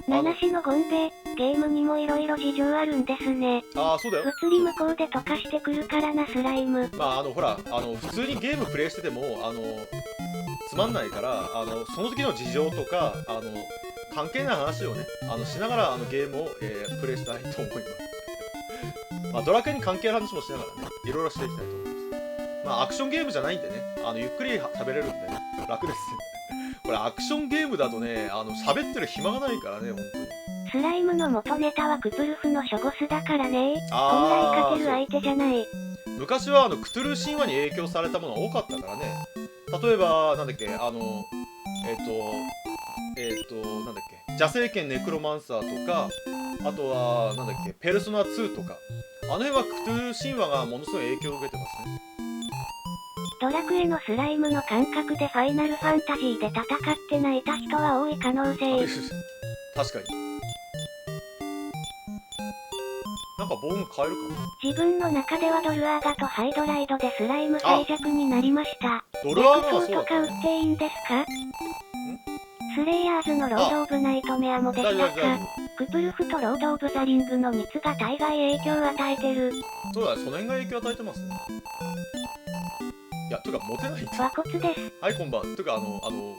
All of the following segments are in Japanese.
七種のゴンベ、ゲームにも色々事情あるんですね。ああ、そうだよ。物理向こうで溶かしてくるからな、スライム。まあほら、普通にゲームプレイしてても、つまんないから、その時の事情とか、関係ない話をね、しながら、ゲームを、プレイしたいと思います。まあ、ドラクエに関係ある話もしながらね、いろいろしていきたいと思います。まあ、アクションゲームじゃないんでね、ゆっくり食べれるんで、楽です。これ、アクションゲームだとね、喋ってる暇がないからね、本当に。スライムの元ネタはクトゥルフのショゴスだからね。本来勝てる相手じゃない。昔はクトゥルフ神話に影響されたものが多かったからね。例えば、なんだっけ、なんだっけ、邪聖剣ネクロマンサーとか、あとは、なんだっけ、ペルソナ2とか、あの辺はクトゥルフ神話がものすごい影響を受けてますね。ドラクエのスライムの感覚でファイナルファンタジーで戦って泣いた人は多い可能性。確かに。なんか防具変えるかな。自分の中ではドルアーガとハイドライドでスライム最弱になりました。ドルアーガは薬草とか売っていいんですか？スレイヤーズのロード・オブ・ナイトメアもでしたか？クトゥルフとロード・オブ・ザ・リングの3つが大概影響を与えてる。そうだね、その辺が影響を与えてますね。いや、というか、モテないんだ。和骨です。はい、こんばん。というか、持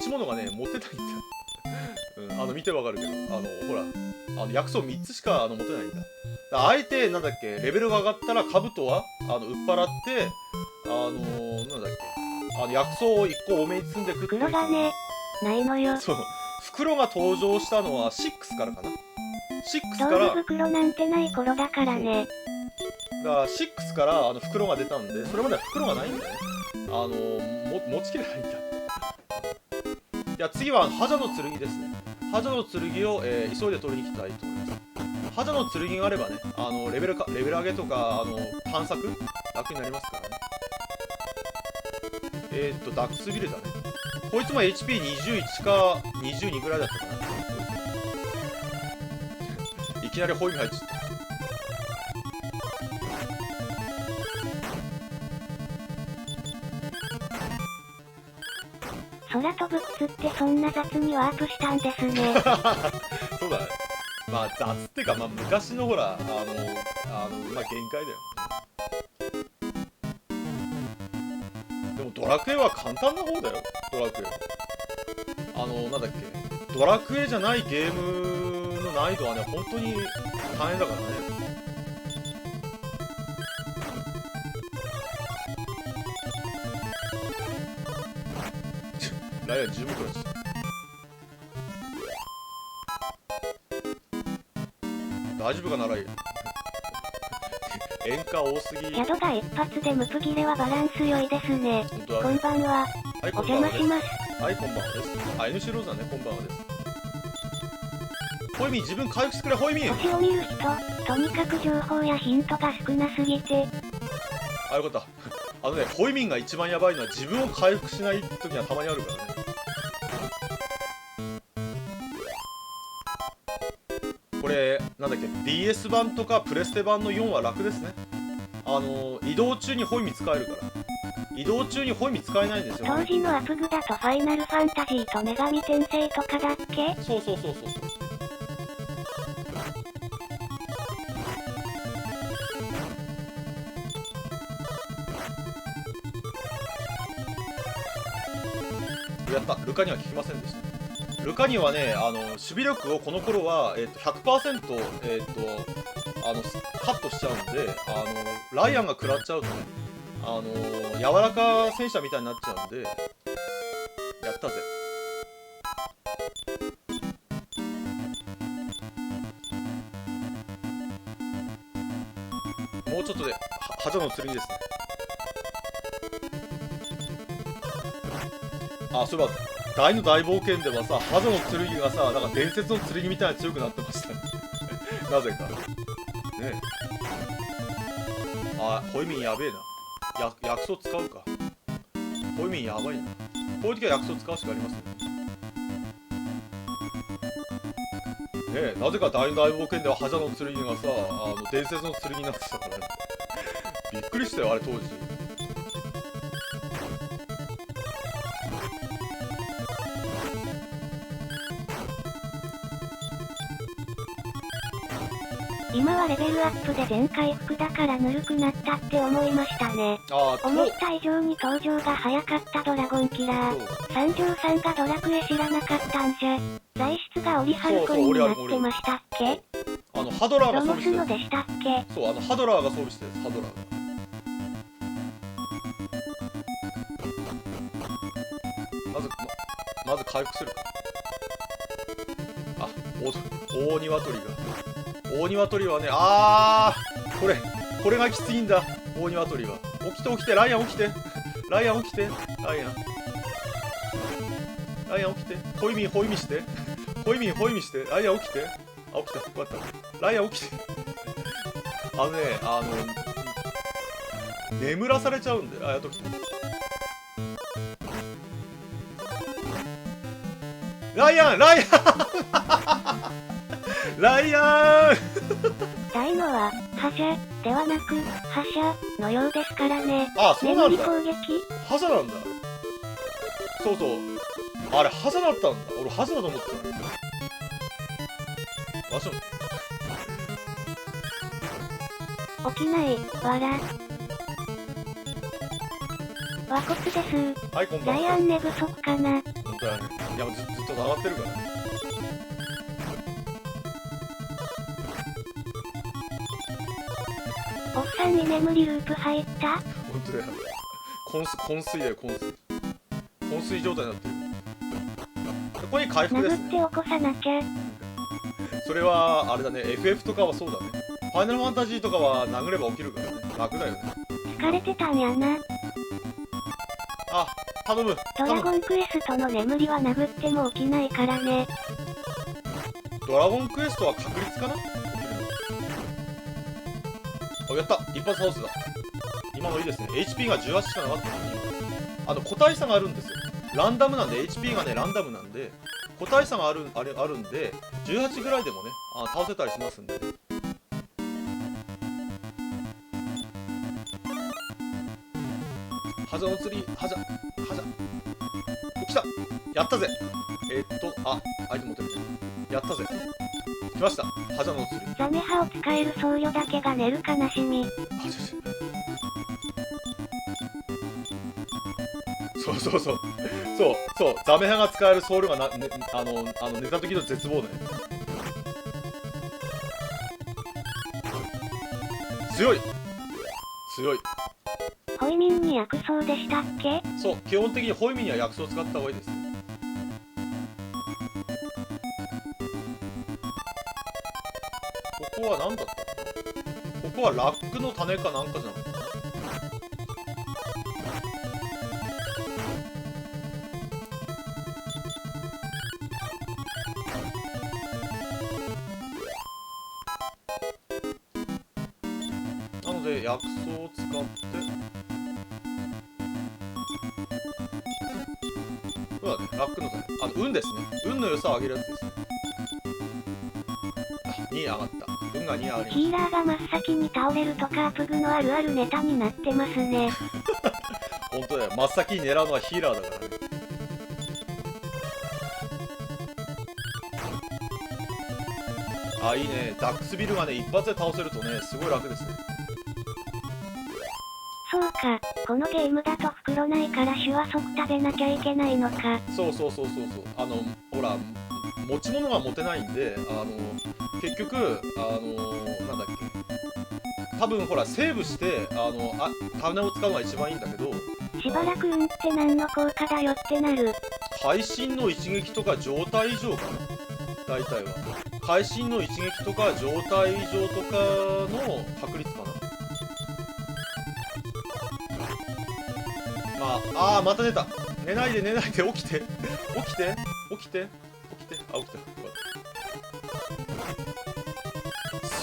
ち物がね、持てないんだ。見てわかるけど、ほら、薬草3つしか、持てないんだ。あえて、なんだっけ、レベルが上がったら、兜は、売っ払って、なんだっけ、薬草を1個多めに積んでくっていう。袋がね、ないのよ。そう。袋が登場したのは6からかな。6か道ら。具袋なんてない頃だからね。だから6から袋が出たんで、それまでは袋がないんだよね。持ちきれないんだ。じゃあ次は覇者の剣ですね。覇者の剣を、急いで取りに行きたいと思います。覇者の剣があればね、レベル上げとか、探索楽になりますからね。ダックスビルだね。こいつも HP21 か22ぐらいだったかな。いきなりホイミ入っちゃった。空飛ぶ靴ってそんな雑にワープしたんですね。そうだね。まあ雑っていうか、まあ昔のほら、まあ限界だよ。でもドラクエは簡単な方だよ、ドラクエ。なんだっけ、ドラクエじゃないゲームの難易度はね、本当に大変だからね。ライアン10分くらいした。大丈夫かな、ライアン。演歌多すぎ。宿が一発でムプギレはバランス良いですね。こんばんは。はい、お邪魔します。はい、こんばんはです。NC ローズだね、こんばんはです。ホイミン、自分回復してくれ、ホイミン。星を見る人、とにかく情報やヒントが少なすぎて。あ、よかった。ホイミンが一番やばいのは自分を回復しない時はたまにあるからね。これ、なんだっけ、DS 版とかプレステ版の4は楽ですね。移動中にホイミン使えるから。移動中にホイミン使えないんですよ。当時のアプグだとファイナルファンタジーと女神転生とかだっけ？そう。やった。ルカには効きませんでした。ルカにはね、守備力をこの頃は、100%、カットしちゃうんで、ライアンが食らっちゃうとね、柔らか戦車みたいになっちゃうんで、やったぜ。もうちょっとで、覇者の剣ですね。あ、そういえば、大の大冒険ではさ、覇者の剣がさ、なんか伝説の剣みたいに強くなってましたね。なぜか。ねえ。あ、ホイミンやべえな。薬草使うか。ホイミンやばいな。こういう時は薬草使うしかありますね。ねえ、なぜか大の大冒険では覇者の剣がさ、伝説の剣になってたからね。びっくりしたよ、あれ当時。今はレベルアップで全回復だからぬるくなったって思いましたね。ああ、思った以上に登場が早かったドラゴンキラー。三条さんがドラクエ知らなかったんじゃ。材質がオリハルコンになってましたっけ？ハドラーがロモス装備してる。のでしたっけ？そう、ハドラーが装備してる。ハドラーが。まず回復するか。あ、大鶏が。大鶏はね、これがきついんだ。大鶏は。起きて、ライアン起きて。ライアン起きて。ライアン起きて。ホイミンして。ホイミンして。ライアン起きて。あ、起きた。よかった。ライアン起きて。眠らされちゃうんで。やっと来た。ライアンライアン大のは、覇者ではなく、覇者のようですからね。あ、そうなんだ。攻撃覇者なんだ。そう。あれ、覇者だったんだ。俺、覇者だと思ってた。わしも。起きない、わら。和骨です。はい、こんばんは。ライアン寝不足かな。本当だね。いや、ずっと黙ってるからね。おっさんに眠りループ入った？本当だよ。昏睡だよ、昏睡状態になってる。ここに回復ですね。殴って起こさなきゃ。それは、あれだね、FF とかはそうだね。ファイナルファンタジーとかは殴れば起きるからね。楽だよね。疲れてたんやな。あ、頼む。ドラゴンクエストの眠りは殴っても起きないからね。ドラゴンクエストは確率かな？あ、やった。一発倒すだ。今のいいですね。HP が18しかなかったのに。個体差があるんですよ。ランダムなんで、HP がね、ランダムなんで、個体差があるんで、18ぐらいでもね、倒せたりしますんで。ハザの釣り、ハザ。来た。やったぜ。相手持ってるね。やったぜ。来ました。ハザの釣り。ザメハを使える僧侶だけが寝る悲しみ。そう。ザメハが使えるソウルが寝た時の絶望ね。強い。ホイミンに薬草でしたっけ？そう、基本的にホイミンには薬草を使った方がいいです。ここは何だった？ここはラックの種かなんかじゃなかった？なので薬草を使ってそうだね、ラックの種。運ですね。運の良さを上げるやつですね。2上がった。運が2上がりました。ヒーラーが真っ先に倒れるとかプグのあるあるネタになってますね。本当だよ。真っ先に狙うのはヒーラーだからね。あ、いいね。ダックスビルがね、一発で倒せるとね、すごい楽ですね。そうか、このゲームだと袋ないから種は即食べなきゃいけないのか。そう。ほら、持ち物が持てないんで、結局、なんだっけ。多分ほら、セーブして、種を使うのが一番いいんだけど、しばらく運って何の効果だよってなる。会心の一撃とか状態異常かな、大体は。会心の一撃とか状態異常とかの確率かな。また寝た。寝ないで起きて。起きて。あ、起きた。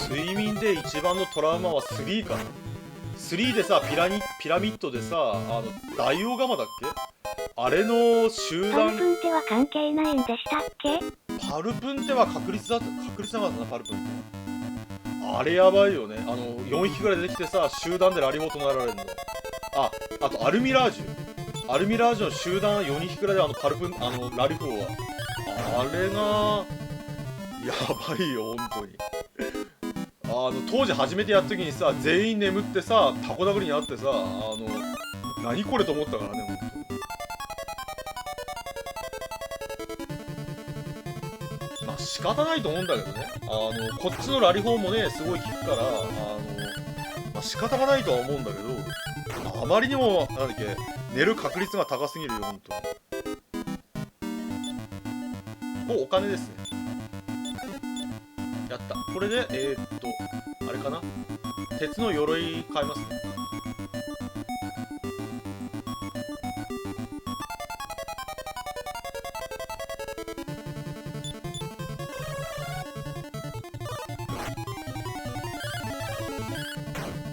睡眠で一番のトラウマは3かな。3でさ、ピラミッドでさ、大王釜だっけ、あれの集団。パルプンテは関係ないんでしたっけ？パルプンテは確率なかったな、パルプンテは。あれやばいよね。4匹ぐらい出てきてさ、集団でラリボーとなられるの。あとアルミラージュの集団4匹くらいでパルプン、ラリフォーは。あれが、やばいよ、本当に。当時初めてやった時にさ、全員眠ってさ、タコ殴りにあってさ、何これと思ったからね、ほんと。まあ仕方ないと思うんだけどね。こっちのラリフォーもね、すごい効くから、まあ仕方がないとは思うんだけど、あまりにも、なんだっけ、寝る確率が高すぎるよ、ほんと。これお金ですね。やった。これで、あれかな、鉄の鎧買いますね。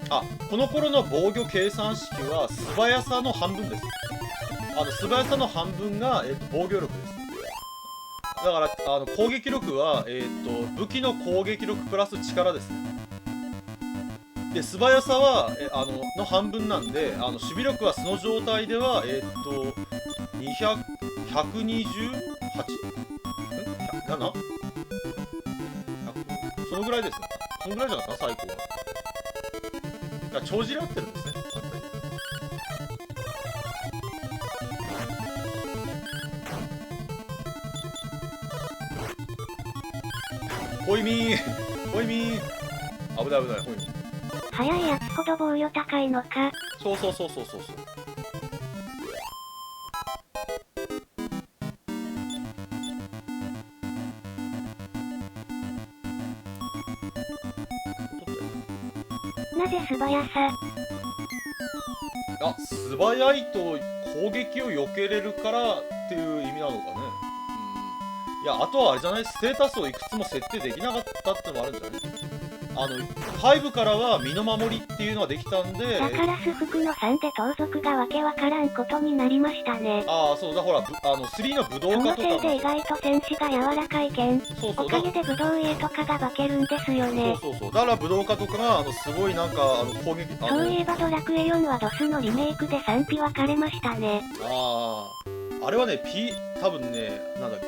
あ、この頃の防御計算式は素早さの半分です。素早さの半分が、防御力です。だから攻撃力は、武器の攻撃力プラス力ですね。で素早さはの半分なんで、守備力はその状態では128？ 7？ そのぐらいですね。そのぐらいじゃなかった最高は。だから帳尻合ってるんですね。ホイミーホイミー、危ない危ない、ホイミー。速いやつほど防御高いのか。そうそうそうそうそうそう。なぜ素早さ？素早いと攻撃を避けれるからっていう意味なのかね。いや、あとはあれじゃない、ステータスをいくつも設定できなかったってのもあるんじゃない。5からは身の守りっていうのができたんで、だからス服の3で盗賊がわけわからんことになりましたね。そうだ、ほら、3の武道家とかそのせいで意外と戦士が柔らかいけん、おかげで武道家とかが化けるんですよね。そうそうそう。だから武道家とかがすごいなんか攻撃、そういえばドラクエ4はドスのリメイクで賛否分かれましたね。あれはね、多分ね、なんだっけ、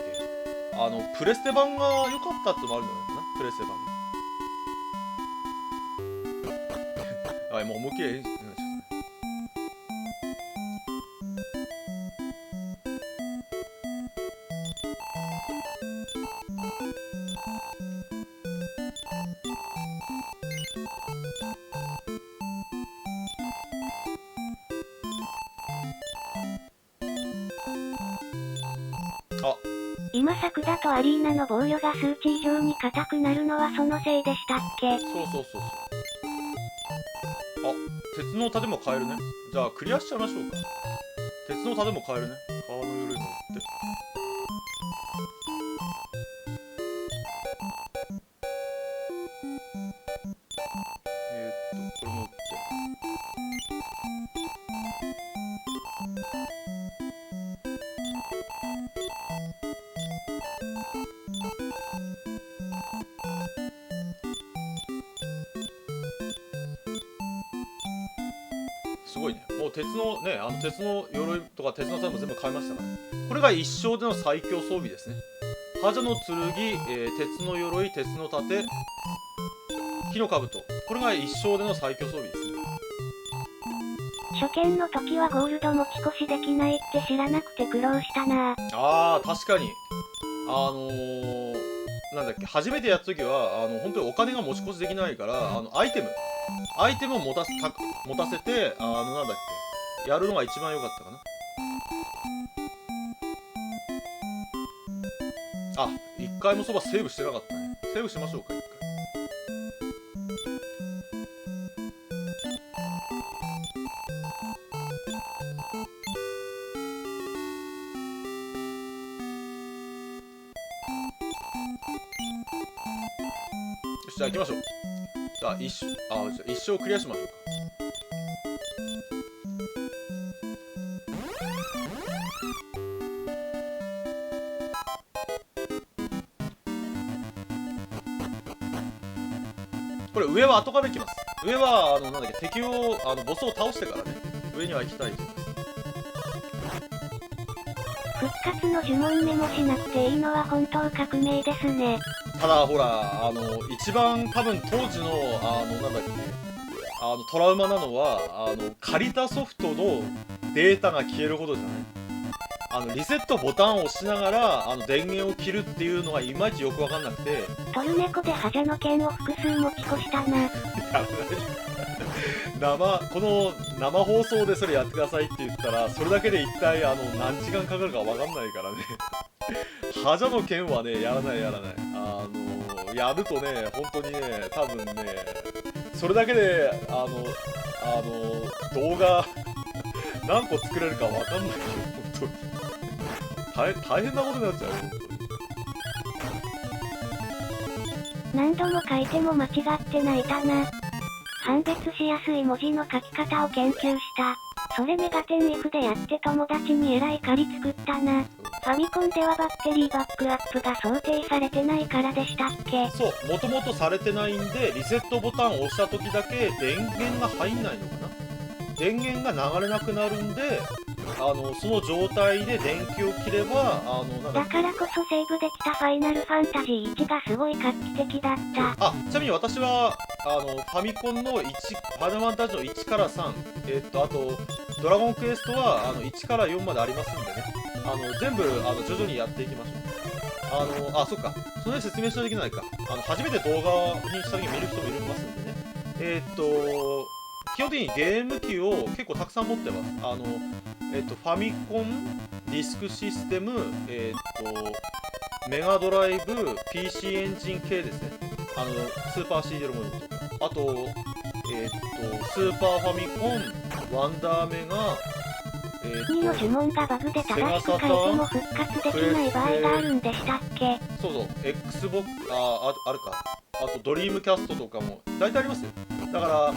プレステ版が良かったってのもあるんじゃないかな、プレステ版。もう思いっきり今作だとアリーナの防御が数値以上に硬くなるのはそのせいでしたっけ？そうそうそうそう。鉄の盾も買えるね。じゃあクリアしちゃいましょうか。鉄の盾も買えるね。川の鎧乗って。これ乗って。すごいね。もう鉄のね、鉄の鎧とか鉄の盾も全部買いましたから。これが一生での最強装備ですね。覇者の剣、鉄の鎧、鉄の盾、木の兜。これが一生での最強装備ですね。初見の時はゴールド持ち越しできないって知らなくて苦労したな。確かに。なんだっけ、初めてやった時は本当にお金が持ち越しできないから、アイテムを持たせてなんだっけ、やるのが一番良かったかな。一回もそばセーブしてなかったね。セーブしましょうか、一回。よし、じゃあ行きましょう。じゃあ一生クリアしましょうか。これ上は後から行きます。上はなんだっけ、敵をボスを倒してからね、上には行きたいと思います。復活の呪文メモしなくていいのは本当革命ですね。ただほら一番多分当時のなんだっけトラウマなのは借りたソフトのデータが消えることじゃない。リセットボタンを押しながら電源を切るっていうのがいまいちよく分かんなくて、トルネコで覇者の剣を複数持ち越したな。この生放送でそれやってくださいって言ったらそれだけで一体何時間かかるか分かんないからね。覇者の剣はねやらない。やるとね本当にね多分ねそれだけで動画何個作れるか分かんないよ本当に。大変なことになっちゃうよ本当に。何度も書いても間違ってないだな。判別しやすい文字の書き方を研究した。それメガテン F でやって友達にえらい借り作ったな。ファミコンではバッテリーバックアップが想定されてないからでしたっけ？そう、もともとされてないんで、リセットボタンを押した時だけ電源が入んないのかな。電源が流れなくなるんで、その状態で電気を切れば、だからこそセーブできたファイナルファンタジー1がすごい画期的だった。ちなみに私は、ファミコンのファイナルファンタジーの1から3、あと、ドラゴンクエストは1から4までありますんでね。全部徐々にやっていきましょう。そっか。それで説明しないといけないか。初めて動画にした時に見る人もいますんでね。基本的にゲーム機を結構たくさん持ってます。ファミコン、ディスクシステム、メガドライブ、PC エンジン系ですね。スーパー CD ロムとか。あと、スーパーファミコン、ワンダーメガ、2の呪文がバグで正しく書いても復活できない場合があるんでしたっけ？そうそう、Xbox、あるか。あと、ドリームキャストとかも、大体ありますよ。だから、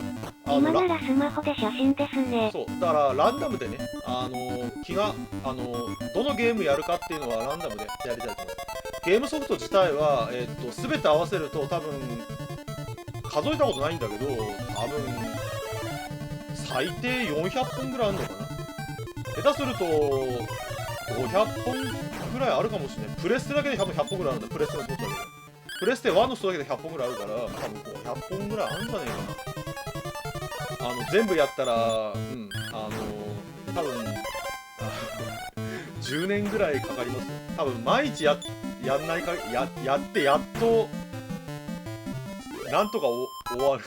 今ならスマホで写真ですね。そう、だからランダムでね、どのゲームやるかっていうのはランダムでやりたいと思います。ゲームソフト自体は、全て合わせると多分、数えたことないんだけど、多分、最低400本ぐらいあるのかな。下手すると、500本ぐらいあるかもしれない。プレステだけで多分100本ぐらいあるんだ、プレステのソフトだけで。プレステ1の人だけで100本ぐらいあるから、多分500本ぐらいあるんじゃないかな。全部やったら、多分、10年ぐらいかかりますよ。多分、毎日やんないか、やってやっと、なんとか終わる。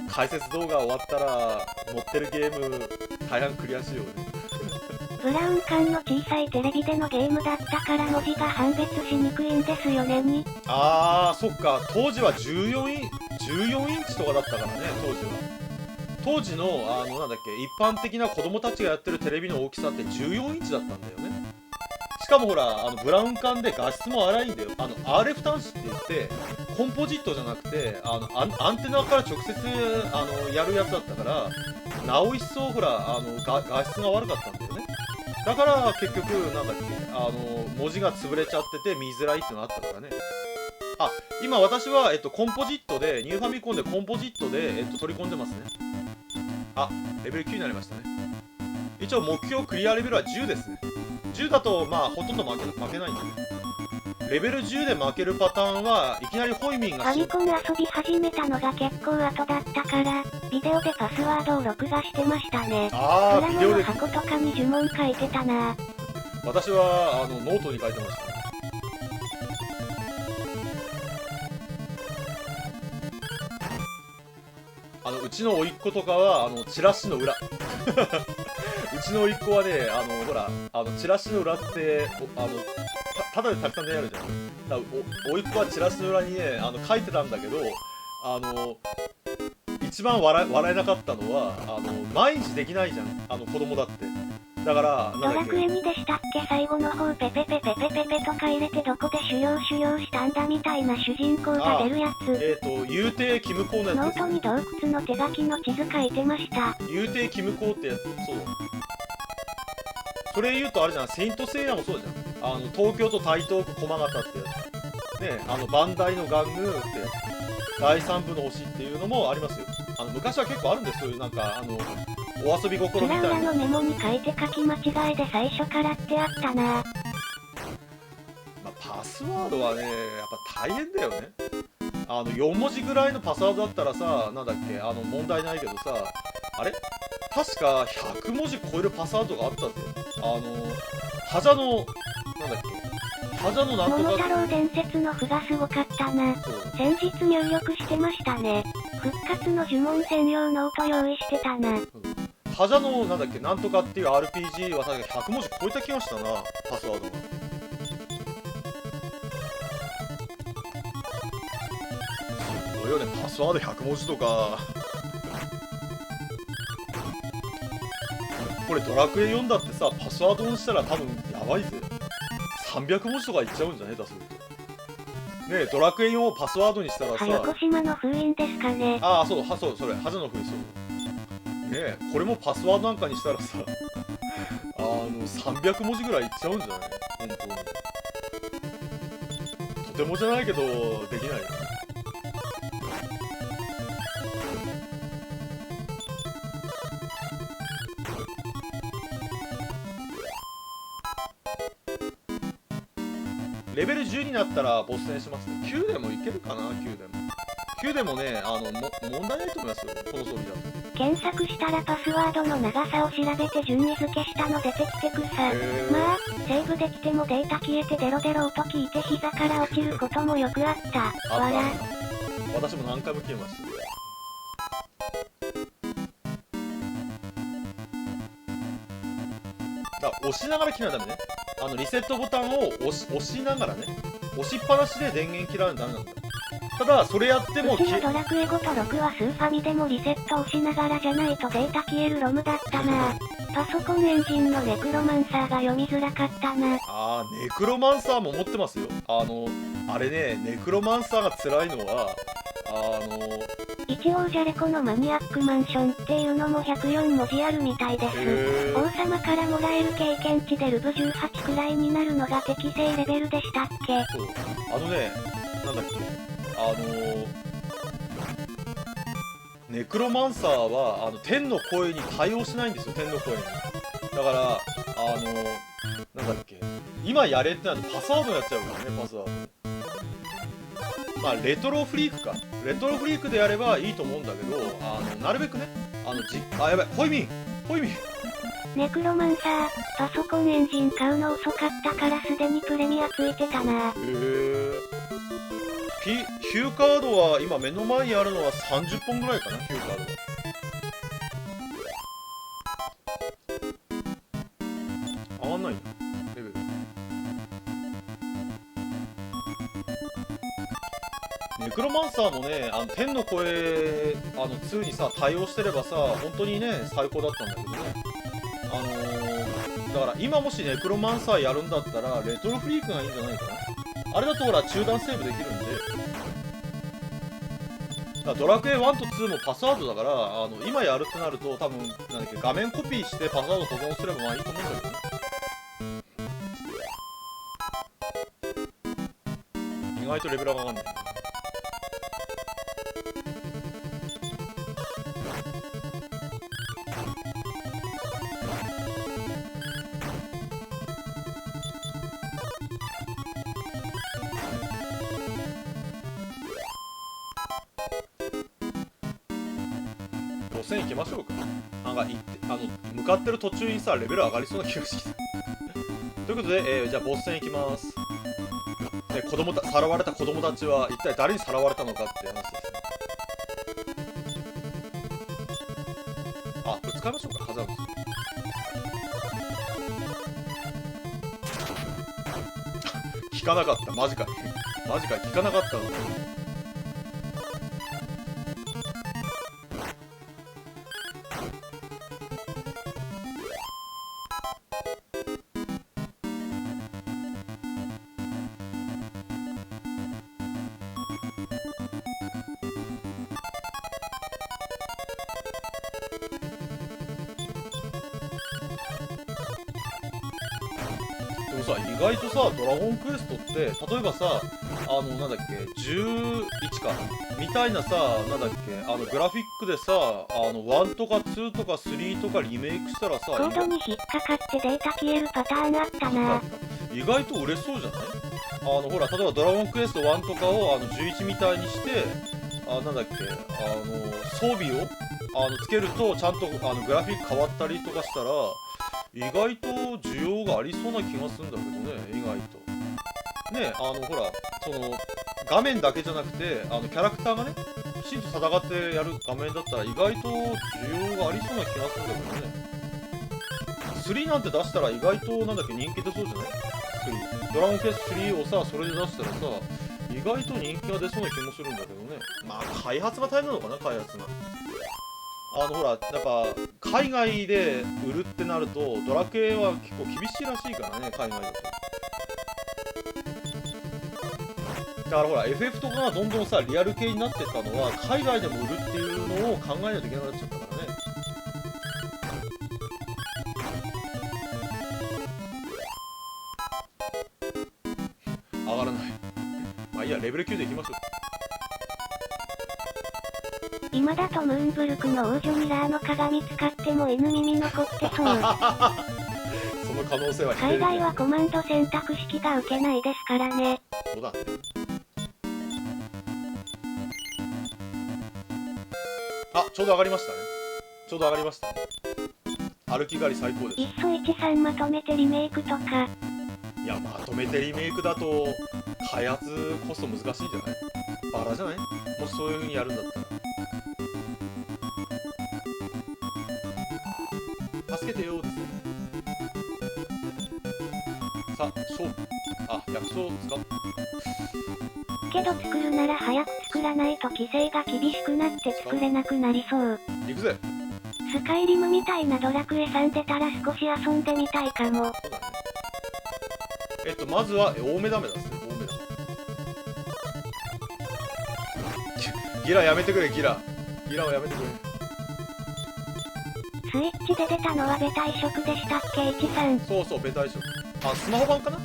解説動画終わったら、持ってるゲーム、大半クリアしようね。ブラウン管の小さいテレビでのゲームだったから文字が判別しにくいんですよねに。そっか。当時は14インチとかだったからね、当時は。当時の、なんだっけ、一般的な子供たちがやってるテレビの大きさって14インチだったんだよね。しかもほら、ブラウン管で画質も荒いんだよ。RF 端子って言って、コンポジットじゃなくて、アンテナから直接、やるやつだったから、なお一層ほら、画質が悪かったんだよね。だから結局なんだっけ文字が潰れちゃってて見づらいってのがあったからね。今私はコンポジットでニューファミコンでコンポジットで取り込んでますね。レベル9になりましたね。一応目標クリアレベルは10ですね。10だとまあほとんど負けないんだね。レベル10で負けるパターンはいきなりホイミンがファミコン遊び始めたのが結構後だったからビデオでパスワードを録画してましたね。プラモの箱とかに呪文書いてたな。私はノートに書いてました。うちの甥っ子とかはチラシの裏うちの甥っ子はねほらチラシの裏ってただでたくさん出会えるじゃん。だから甥っ子はチラシの裏にね書いてたんだけど一番笑えなかったのは毎日できないじゃん子供だって。だからドラクエ2でしたっけ、最後の方ペペペペペペペとか入れてどこで修行したんだみたいな主人公が出るやつ。幽帝キムコーのやつノートに洞窟の手書きの地図書いてました。幽帝キムコーってやつ。そう。それ言うとあれじゃん、セイントセイヤもそうじゃん。東京と台東区駒形ってやつ。ね、バンダイの玩具ってやつ。第3部の推しっていうのもありますよ。昔は結構あるんですよ。そういうなんかお遊び心みたいな。裏のメモに書いて書き間違いで最初からってあったな。まあ、パスワードはねやっぱ大変だよね。4文字ぐらいのパスワードだったらさ、なんだっけ、問題ないけどさ、あれ確か100文字超えるパスワードがあったぜ。ハジャのなんだっけ、ハジャのなんとか。桃太郎伝説の符がすごかったな。先日入力してましたね。復活の呪文専用ノート用意してたな。ハジャのなんだっけ、なんとかっていう RPG は確か100文字超えた気がしたな、パスワードが。すごいよね、パスワード100文字とか。これドラクエ4だってさ、パスワードにしたら多分やばいぜ。300文字とかいっちゃうんじゃねえだすると。ねえ、ドラクエ4をパスワードにしたらさ、横島の封印ですかね。ああ、そう、それ、ハジャの封印、そう。ねえ、これもパスワードなんかにしたらさ、300文字ぐらいいっちゃうんじゃない本当に。とてもじゃないけど、できないよね。レベル10になったらボス戦しますね。9でもいけるかな、9でも。9でもね、問題ないと思いますよ、この装備だと。検索したらパスワードの長さを調べて順位付けしたの出てきてくさ。まあ、セーブできてもデータ消えてデロデロ音聞いて膝から落ちることもよくあった。わら。私も何回も消えました。だから押しながら切らないとダメね。リセットボタンを押しながらね。押しっぱなしで電源切らないとダメなんだ。ただ、それやってもうちのドラクエ5と6はスーファミでもリセット押しながらじゃないとデータ消えるロムだったな。パソコンエンジンのネクロマンサーが読みづらかったな。ネクロマンサーも持ってますよ。あれね、ネクロマンサーが辛いのは、一応じゃれこのマニアックマンションっていうのも104文字あるみたいです。王様からもらえる経験値でルブ18くらいになるのが適正レベルでしたっけ？そう。なんだっけ、ネクロマンサーは天の声に対応しないんですよ、天の声に。だからなんだっけ、今やれってなるとパスワードになっちゃうからね、パスワード。まあレトロフリークか、レトロフリークでやればいいと思うんだけど、なるべくね、やばい、ホイミンネクロマンサー、パソコンエンジン買うの遅かったからすでにプレミアついてたな。ヒューカードは今目の前にあるのは30本ぐらいかな、ヒューカードは。上がんないんだ、レベル。ネクロマンサーもね、天の声、2にさ、対応してればさ、本当にね、最高だったんだけどね。だから今もしネクロマンサーやるんだったら、レトロフリークがいいんじゃないかな。あれだとほら、中断セーブできるんで。だからドラクエ1と2もパスワードだから、今やるってなると、多分、なんだっけ、画面コピーしてパスワード保存すればまあいいと思うんだけどね。意外とレベルが上がんない。路線行きましょうか。向かってる途中にさ、レベル上がりそうな気がしてきた。ということで、じゃあボス戦行きます。で、さらわれた子供たちは一体誰にさらわれたのかって話ですね。これ使いましょうか、ハザード。聞かなかった、マジかい。マジかい、聞かなかったの。さ、意外とさ、ドラゴンクエストって例えばさ、なんだっけ、11かみたいなさ、なんだっけ、グラフィックでさ、1とか2とか3とかリメイクしたらさ、コードに引っかかってデータ消えるパターンあったな。意外と売れそうじゃない？ほら、例えばドラゴンクエスト1とかを11みたいにして、なんだっけ、装備をつけるとちゃんとグラフィック変わったりとかしたら、意外と需要がありそうな気がするんだけどね、意外と。ね、ほら、その画面だけじゃなくて、キャラクターがね、きちんと戦ってやる画面だったら、意外と需要がありそうな気がするんだけどね。3なんて出したら意外となんだっけ、人気出そうじゃない？ 3 ドラゴンクエスト3をさ、それで出したらさ、意外と人気が出そうな気もするんだけどね。まあ開発が大変なのかな、開発が。ほら、やっぱ海外で売るってなるとドラクエは結構厳しいらしいからね、海外だと。だからほら FF とかがどんどんさリアル系になってったのは、海外でも売るっていうのを考えないといけなくなっちゃったからね。上がらない。まあいいや、レベル9でいきましょう。今だとムーンブルクの王女ミラーの鏡使っても犬耳残ってそう。その可能性は海外はコマンド選択式が受けないですからね。そうだね。あ、ちょうど上がりましたね。ちょうど上がりましたね。歩き狩り最高です。いっそ13まとめてリメイクとか。いや、まとめてリメイクだと開発コスト難しいんじゃない？バラじゃない？もしそういう風にやるんだったら。助けてよーですね。さあ、勝負。あ、薬草を使う。けど作るなら早く作らないと規制が厳しくなって作れなくなりそう。行くぜ。スカイリムみたいなドラクエさん出たら少し遊んでみたいかも。そうだね。まずは大目ダメだですね。大目ダメ。ギラやめてくれ、ギラ。ギラをやめてくれ。スイッチで出たのはベタ移植でしたっけ、イチさん。そうそう、ベタ移植。あ、スマホ版かな？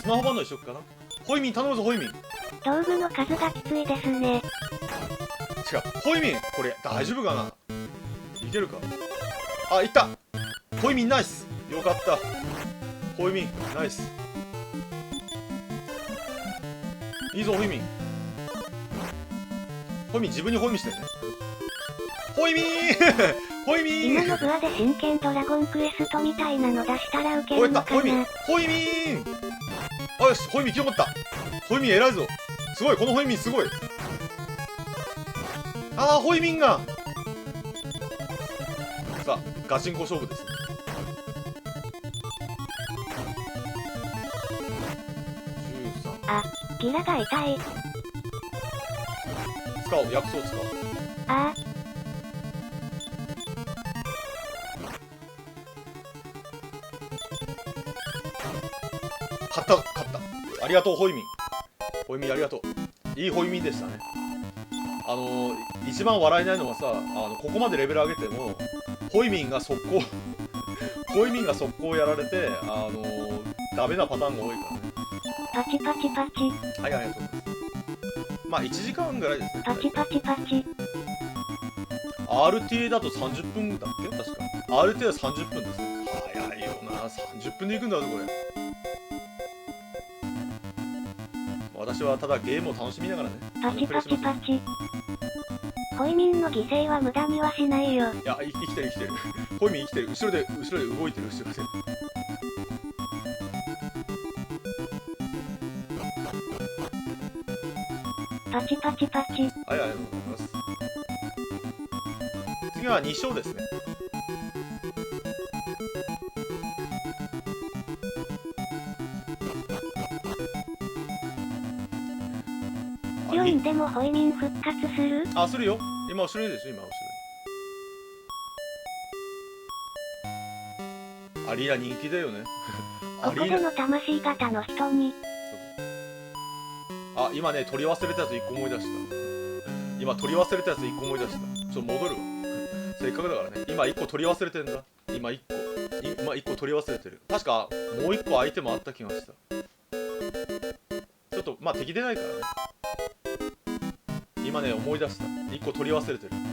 スマホ版の移植かな？ホイミン頼むぞ、ホイミン。道具の数がきついですね。違う、ホイミン、これ大丈夫かな？いけるか？あ、いった。ホイミンナイス。よかった。ホイミンナイス。いいぞ、ホイミン。ホイミン、自分にホイミンしてね。ホイミンホイミン。今の部アで真剣ドラゴンクエストみたいなの出したらウケおいった、るのかホイミンな。ホイミン。あ、よし、ホイミン清まった。ホイミン偉いぞ。すごい、このホイミンすごい。あー、ホイミンが。さあ、ガチンコ勝負ですね。13。あ、ギラが痛い。使おう、薬草使おう。ああ。勝った、勝った。ありがとう、ホイミン。ホイミンありがとう。いいホイミンでしたね。一番笑えないのはさ、ここまでレベル上げても、ホイミンが速攻、ホイミンが速攻やられて、ダメなパターンが多いからね。パチパチパチ。はい、ありがとうございます。まあ、1時間ぐらいですね。パチパチパチ。RTA だと30分だっけ確か。RTA は30分ですね。早いよな。30分で行くんだぞ、これ。私はただゲームを楽しみながらね。パチパチパチ。ホイミンの犠牲は無駄にはしないよ。いや、生きてる生きてる。ホイミン生きてる。後ろで動いてる、後ろで。パチパチパチ。はい、ありがとうございます。次は2勝ですね。ヒロインでもホイミン復活する？あ、するよ。今後ろにでしょ、今後ろに。アリーナ人気だよね。ここでの魂型の人に。あ、今ね、取り忘れたやつ1個思い出した。今取り忘れたやつ1個思い出した。ちょっと戻るわ。せっかくだからね。今1個取り忘れてんだ。今1個。まあ、1個取り忘れてる。確かもう1個アイテムあった気がした。ちょっとまあ敵出ないからね。今ね思い出した。1個取り忘れてる。